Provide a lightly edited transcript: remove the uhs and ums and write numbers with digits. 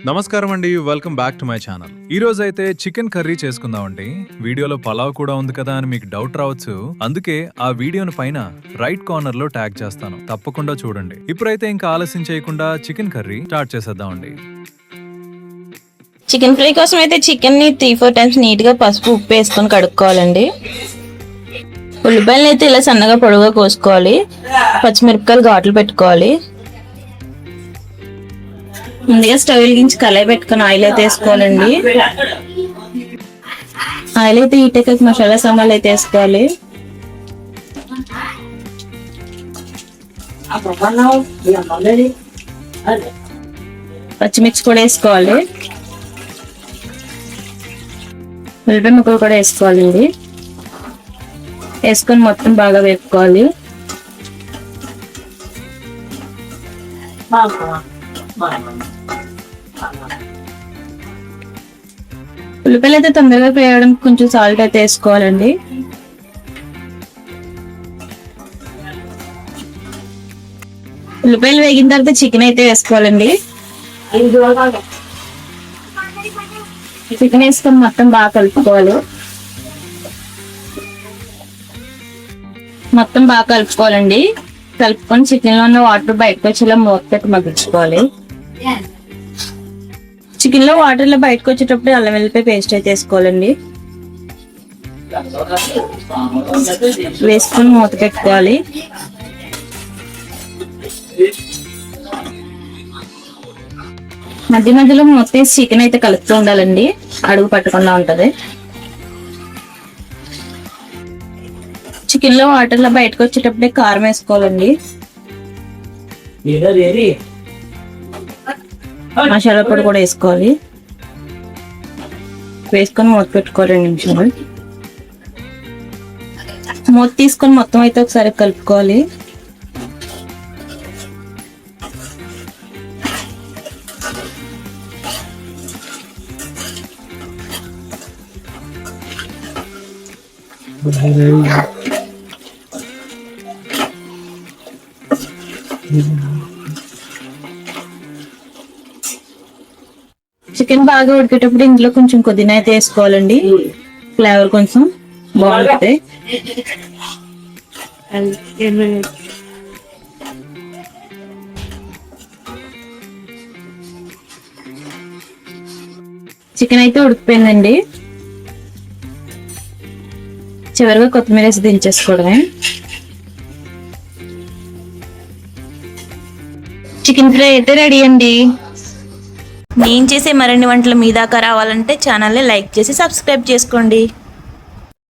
నమస్కారం అండి, welcome back to my channel. ఈ రోజు అయితే చికెన్ కర్రీ చేసుకుందామండి. వీడియోలో పలావ్ కూడా ఉంది కదా అని మీకు డౌట్ రావచ్చు. అందుకే ఆ వీడియోను పైన రైట్ కార్నర్ లో ట్యాగ్ చేస్తాను, తప్పకుండా చూడండి. ఇప్పుడైతే ఇంకా ఆలస్యం చేయకుండా చికెన్ కర్రీ స్టార్ట్ చేసేద్దామండి. చికెన్ ఫ్రై కోసం అయితే చికెన్ ని 3-4 టైమ్స్ నీట్ గా పసుపు ఉప్పు వేసుకొని కడుక్కోవాలండి. ఉల్లిపాయలు అయితే ఇలా సన్నగా పొడవుగా కోసుకోవాలి. పచ్చిమిరపకాయలు ఘాట్లు పెట్టుకోవాలి. ముందుగా స్టవ్ వెలిగించి కళాయి పెట్టుకుని ఆయిల్ అయితే వేసుకోవాలండి. ఆయిల్ అయితే హీట్ మసాలా సామాన్లు అయితే వేసుకోవాలి. పచ్చిమిర్చి కూడా వేసుకోవాలి. ఉల్లిపాయ ముక్కలు కూడా వేసుకోవాలండి. వేసుకొని మొత్తం బాగా వేపుకోవాలి. ఉల్లిపాయలు అయితే తొందరగా వేయడం కొంచెం సాల్ట్ అయితే వేసుకోవాలండి. ఉల్లిపాయలు వేగిన తర్వాత చికెన్ అయితే వేసుకోవాలండి. చికెన్ వేసుకొని మొత్తం బాగా కలుపుకోవాలి. కలుపుకొని చికెన్ లో ఉన్న వాటర్ బయటకు వచ్చేలా మూత పెట్టి మగ్గించుకోవాలి. చికెన్ లో వాటర్ లో బయటకు వచ్చేటప్పుడు అల్లం వెల్లిపాయ పేస్ట్ అయితే వేసుకోవాలండి. వేసుకొని మూత పెట్టుకోవాలి. మధ్య మధ్యలో మూత వేసి చికెన్ అయితే కలుపుతూ ఉండాలండి, అడుగు పట్టకుండా ఉంటది. చికెన్ లో వాటర్ లో బయటకు వచ్చేటప్పుడే కారం వేసుకోవాలండి. మసాలా పొడి కూడా వేసుకోవాలి. వేసుకొని మూత పెట్టుకోవాలి 2 నిమిషాలు. మూత తీసుకొని మొత్తం అయితే ఒకసారి కలుపుకోవాలి. చికెన్ బాగా ఉడికేటప్పుడు ఇందులో కొంచెం పుదీనా అయితే వేసుకోవాలండి. ఫ్లేవర్ కొంచెం బాగుంటుంది. చికెన్ అయితే ఉడికిపోయిందండి. చివరిగా కొత్తిమీర వేసి దించేసుకోవడమే. చికెన్ ఫ్రై అయితే రెడీ అండి. నేను చేసే మరిన్ని వంటలు మీ దాకా రావాలంటే ఛానల్ని లైక్ చేసి సబ్స్క్రైబ్ చేసుకోండి.